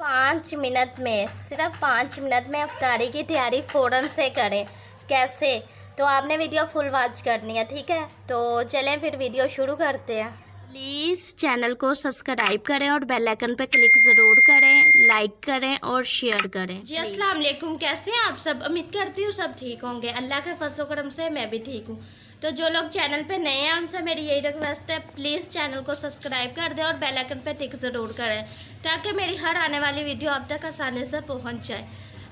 5 minute में, सिर्फ 5 minute में अफ्तारी की तैयारी फ़ौरन से करें। कैसे? तो आपने वीडियो फुल वॉच करनी है, ठीक है। तो चलें फिर वीडियो शुरू करते हैं। प्लीज़ चैनल को सब्सक्राइब करें और बेल आइकन पर क्लिक ज़रूर करें, लाइक करें और शेयर करें। जी अस्सलाम वालेकुम, कैसे हैं आप सब? उम्मीद करती हूँ सब ठीक होंगे। अल्लाह के फजल करम से मैं भी ठीक हूँ। तो जो लोग चैनल पे नए हैं उनसे मेरी यही रिक्वेस्ट है, प्लीज़ चैनल को सब्सक्राइब कर दें और बेल आइकन पे टिक ज़रूर करें ताकि मेरी हर आने वाली वीडियो आप तक आसानी से पहुंच जाए।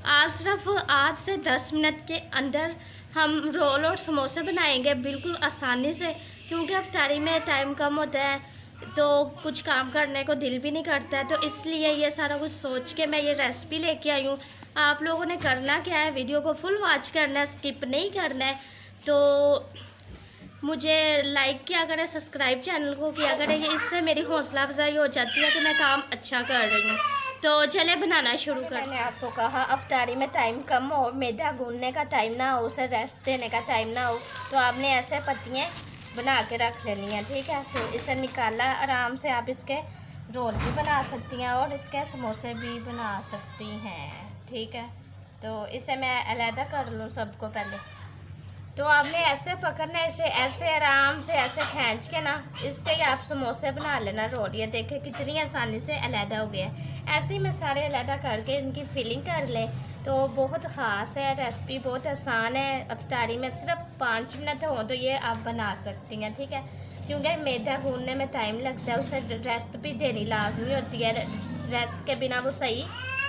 आज से 10 मिनट के अंदर हम रोल और समोसे बनाएंगे बिल्कुल आसानी से, क्योंकि अफ्तारी में टाइम कम होता है तो कुछ काम करने को दिल भी नहीं करता है। तो इसलिए ये सारा कुछ सोच के मैं ये रेसिपी लेके आई हूँ। आप लोगों ने करना क्या है, वीडियो को फुल वॉच करना है, स्किप नहीं करना है। तो मुझे लाइक किया करें, सब्सक्राइब चैनल को किया करें, ये इससे मेरी हौसला अफजाई हो जाती है कि मैं काम अच्छा कर रही हूँ। तो चले बनाना शुरू कर। मैंने आपको कहा अफ्तारी में टाइम कम हो, मैदा गूंदने का टाइम ना हो, उसे रेस्ट देने का टाइम ना हो, तो आपने ऐसे पत्तियाँ बना के रख लेनी है, ठीक है। तो इसे निकाला आराम से, आप इसके रोल भी बना सकती हैं और इसके समोसे भी बना सकती हैं, ठीक है। तो इसे मैं अलहदा कर लूँ सबको पहले। तो आपने ऐसे पकड़ना है, इसे ऐसे आराम से ऐसे खींच के ना इसके ही आप समोसे बना लेना रोल। ये देखें कितनी आसानी से अलहदा हो गया है। ऐसे ही मैं सारे अलहदा करके इनकी फिलिंग कर लें। तो बहुत ख़ास है रेसिपी, बहुत आसान है। अफ्तारी में सिर्फ 5 मिनट हो तो ये आप बना सकती हैं, ठीक है। क्योंकि मैदा गूंदने में टाइम लगता है, उसे रेस्ट भी देनी लाजमी होती है। रेस्ट के बिना वो सही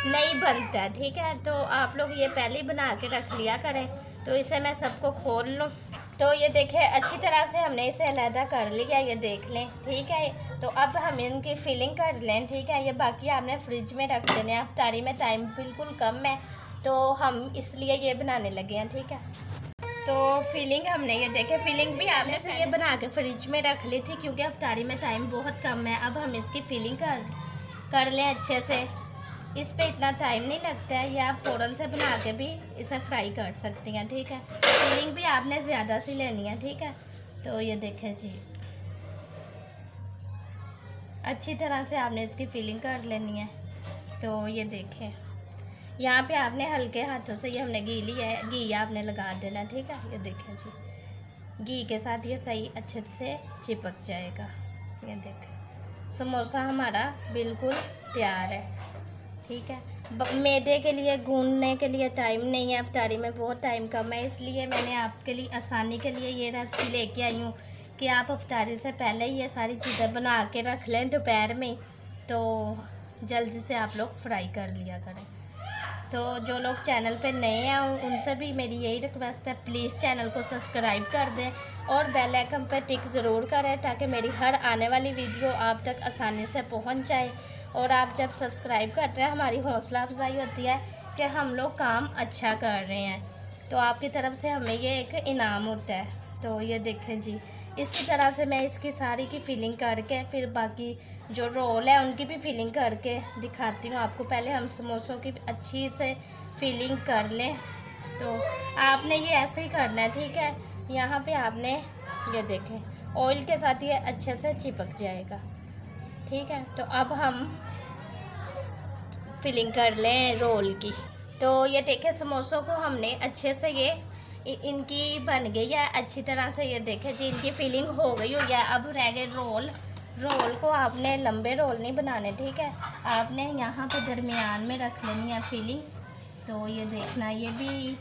नहीं बनता है, ठीक है। तो आप लोग ये पहले ही बना के रख लिया करें। तो इसे मैं सबको खोल लूँ। तो ये देखें अच्छी तरह से हमने इसे अलहदा कर लिया, ये देख लें, ठीक है। तो अब हम इनकी फिलिंग कर लें, ठीक है। ये बाकी आपने फ्रिज में रख देने। अफ्तारी में टाइम बिल्कुल कम है तो हम इसलिए ये बनाने लगे हैं, ठीक है। तो फिलिंग हमने ये देखे, फिलिंग भी आपने से ये बना के फ्रिज में रख ली थी क्योंकि अफ्तारी में टाइम बहुत कम है। अब हम इसकी फिलिंग कर लें अच्छे से। इस पे इतना टाइम नहीं लगता है, या आप फ़ौरन से बना के भी इसे फ्राई कर सकती हैं, ठीक है। फिलिंग भी आपने ज़्यादा सी लेनी है, ठीक है। तो ये देखें जी, अच्छी तरह से आपने इसकी फिलिंग कर लेनी है। तो ये देखें यहाँ पे आपने हल्के हाथों से, ये हमने घी लिया है, घी आपने लगा देना, ठीक है। ये देखें जी, घी के साथ ये सही अच्छे से चिपक जाएगा। ये देखें समोसा हमारा बिल्कुल तैयार है, ठीक है। मैदे के लिए गूंदने के लिए टाइम नहीं है, अफ्तारी में बहुत टाइम कम है, इसलिए मैंने आपके लिए आसानी के लिए ये रेसिपी लेके आई हूँ कि आप अफ्तारी से पहले ही ये सारी चीज़ें बना के रख लें दोपहर में, तो जल्दी से आप लोग फ्राई कर लिया करें। तो जो लोग चैनल पे नए हैं उनसे भी मेरी यही रिक्वेस्ट है, प्लीज़ चैनल को सब्सक्राइब कर दें और बेल आइकन पर टिक ज़रूर करें ताकि मेरी हर आने वाली वीडियो आप तक आसानी से पहुंच जाए। और आप जब सब्सक्राइब करते हैं हमारी हौसला अफजाई होती है कि हम लोग काम अच्छा कर रहे हैं, तो आपकी तरफ से हमें ये एक इनाम होता है। तो ये देखें जी, इसी तरह से मैं इसकी सारी की फिलिंग करके फिर बाकी जो रोल है उनकी भी फिलिंग करके दिखाती हूँ आपको। पहले हम समोसों की अच्छी से फिलिंग कर लें। तो आपने ये ऐसे ही करना है, ठीक है। यहाँ पे आपने ये देखें ऑयल के साथ ये अच्छे से चिपक जाएगा, ठीक है। तो अब हम फिलिंग कर लें रोल की। तो ये देखें समोसों को हमने अच्छे से ये इनकी बन गई है अच्छी तरह से। ये देखें जी, इनकी फिलिंग हो गई हो गया। अब रह गए रोल। रोल को आपने लंबे रोल नहीं बनाने, ठीक है। आपने यहाँ पे दरमियान में रख लेनी है फिलिंग। तो ये देखना, ये भी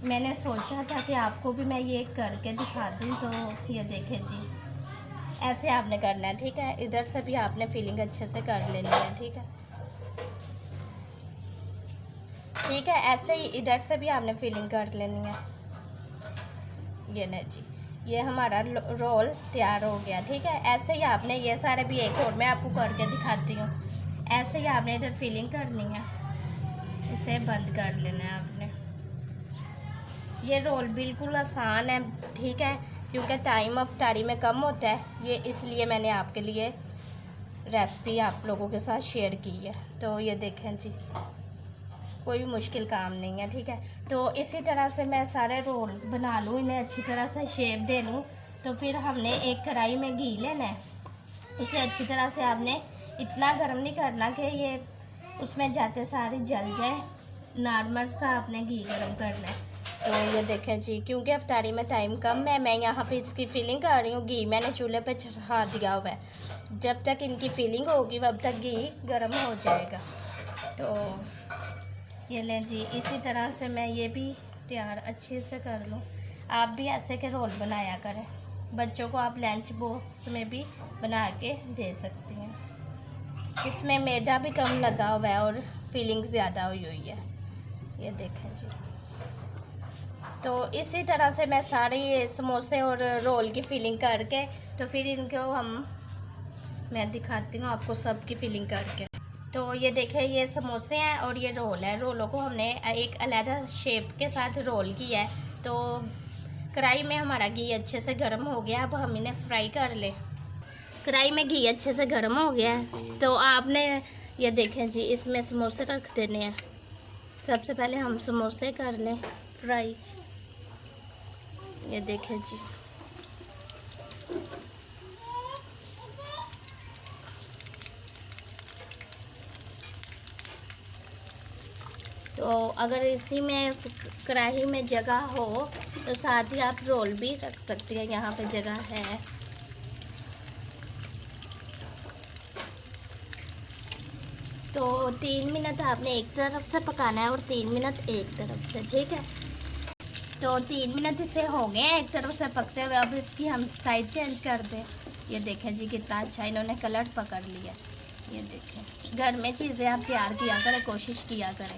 मैंने सोचा था कि आपको भी मैं ये करके दिखा दूँ। तो ये देखें जी, ऐसे आपने करना है, ठीक है। इधर से भी आपने फिलिंग अच्छे से कर लेनी है, ठीक है, ठीक है। ऐसे ही इधर से भी आपने फिलिंग कर लेनी है। ये नहीं जी, ये हमारा रोल तैयार हो गया, ठीक है। ऐसे ही आपने ये सारे भी, एक और मैं आपको करके दिखाती हूँ। ऐसे ही आपने इधर फिलिंग करनी है, इसे बंद कर लेना है आपने। ये रोल बिल्कुल आसान है, ठीक है, क्योंकि टाइम अफ्तारी में कम होता है, ये इसलिए मैंने आपके लिए रेसिपी आप लोगों के साथ शेयर की है। तो ये देखें जी, कोई मुश्किल काम नहीं है, ठीक है। तो इसी तरह से मैं सारे रोल बना लूँ, इन्हें अच्छी तरह से शेप दे लूँ। तो फिर हमने एक कढ़ाई में घी लेना है, इसे अच्छी तरह से आपने इतना गर्म नहीं करना कि ये उसमें जाते सारे जल जाए। नॉर्मल सा आपने घी गरम करना है। तो ये देखें जी, क्योंकि अफ्तारी में टाइम कम है, मैं यहाँ पे इसकी फिलिंग कर रही हूँ। घी मैंने चूल्हे पे चढ़ा दिया हुआ है। जब तक इनकी फिलिंग होगी तब तक घी गरम हो जाएगा। तो ये लें जी, इसी तरह से मैं ये भी तैयार अच्छे से कर लूँ। आप भी ऐसे के रोल बनाया करें। बच्चों को आप लंच बॉक्स में भी बना के दे सकती हैं। इसमें मैदा भी कम लगा हुआ है और फीलिंग ज़्यादा हुई है। ये देखें जी। तो इसी तरह से मैं सारे ये समोसे और रोल की फिलिंग करके तो फिर इनको मैं दिखाती हूँ आपको सब की फिलिंग करके। तो ये देखें, ये समोसे हैं और ये रोल है। रोलों को हमने एक अलग शेप के साथ रोल किया है। तो कढ़ाई में हमारा घी अच्छे से गर्म हो गया। अब हम इन्हें फ्राई कर लें। कढ़ाई में घी अच्छे से गर्म हो गया है। तो आपने ये देखें जी, इसमें समोसे रख देने हैं। सबसे पहले हम समोसे कर लें फ्राई। ये देखें जी, तो अगर इसी में कढ़ाई में जगह हो तो साथ ही आप रोल भी रख सकती हैं। यहाँ पे जगह है। तो 3 मिनट आपने एक तरफ से पकाना है और 3 मिनट एक तरफ से, ठीक है। तो 3 मिनट इसे हो गए हैं एक तरफ से पकते हुए। अब इसकी हम साइड चेंज कर दें। ये देखें जी, कितना अच्छा इन्होंने कलर पकड़ लिया। ये देखें, घर में चीज़ें आप तैयार किया करें, कोशिश किया करें।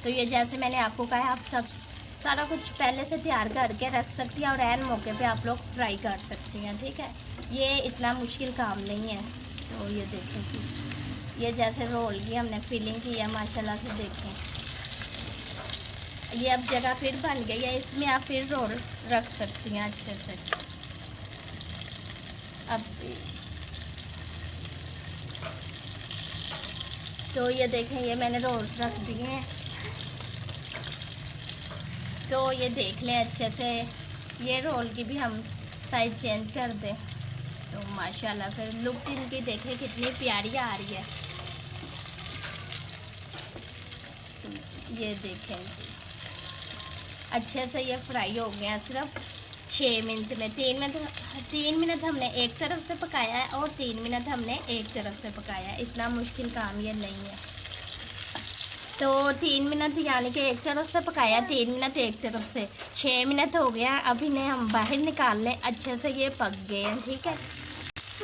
तो ये जैसे मैंने आपको कहा, आप सब सारा कुछ पहले से तैयार करके रख सकती हैं और ऐन मौके पे आप लोग फ्राई कर सकती हैं, ठीक है। ये इतना मुश्किल काम नहीं है। तो ये देखें जी, ये जैसे रोल की हमने फिलिंग की है, माशाल्लाह से देखें। ये अब जगह फिर बन गई है, इसमें आप फिर रोल रख सकती हैं अच्छे से। अब तो ये देखें, ये मैंने रोल रख दिए हैं। तो ये देख लें अच्छे से। ये रोल की भी हम साइज चेंज कर दें। तो माशाल्लाह से लुक इनकी देखें कितनी प्यारी आ रही है। ये देखें अच्छे से ये फ्राई हो गया सिर्फ 6 मिनट में। 3 मिनट हमने एक तरफ से पकाया है और 3 मिनट हमने एक तरफ से पकाया है। इतना मुश्किल काम ये नहीं है। तो 3 मिनट यानी कि एक तरफ से पकाया, 3 मिनट एक तरफ से, 6 मिनट हो गया। अब इन्हें हम बाहर निकाल लें। अच्छे से ये पक गए हैं, ठीक है।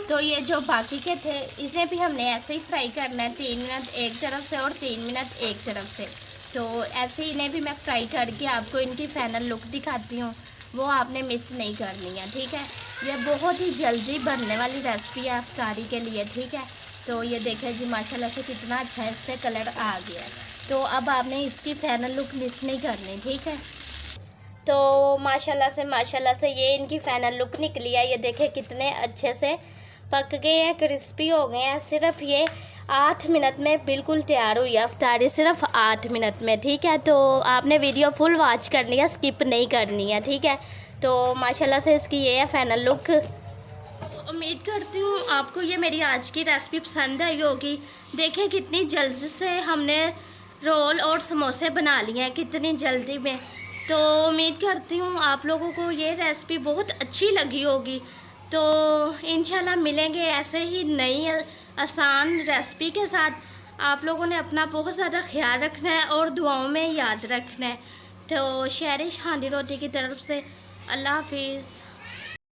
तो ये जो बाकी के थे इसे भी हमने ऐसे ही फ्राई करना है, 3 मिनट एक तरफ से और 3 मिनट एक तरफ से। तो ऐसे इन्हें भी मैं फ्राई करके आपको इनकी फाइनल लुक दिखाती हूँ, वो आपने मिस नहीं करनी है, ठीक है। ये बहुत ही जल्दी बनने वाली रेसिपी है अफ्तारी के लिए, ठीक है। तो ये देखें जी, माशाल्लाह से कितना अच्छा इससे कलर आ गया है। तो अब आपने इसकी फाइनल लुक मिस नहीं करनी, ठीक है। तो माशाल्लाह से ये इनकी फाइनल लुक निकली है। ये देखें कितने अच्छे से पक गए हैं, क्रिस्पी हो गए हैं। सिर्फ ये 8 मिनट में बिल्कुल तैयार हुई है अफ्तारी, सिर्फ 8 मिनट में, ठीक है। तो आपने वीडियो फुल वॉच करनी है, स्किप नहीं करनी है, ठीक है। तो माशाल्लाह से इसकी ये है फाइनल लुक। उम्मीद करती हूँ आपको ये मेरी आज की रेसिपी पसंद आई होगी। देखें कितनी जल्दी से हमने रोल और समोसे बना लिए हैं, कितनी जल्दी में। तो उम्मीद करती हूँ आप लोगों को ये रेसिपी बहुत अच्छी लगी होगी। तो इंशाल्लाह मिलेंगे ऐसे ही नई आसान रेसिपी के साथ। आप लोगों ने अपना बहुत ज़्यादा ख्याल रखना है और दुआओं में याद रखना है। तो शेरिश हांडी रोटी की तरफ से अल्लाह हाफिज़।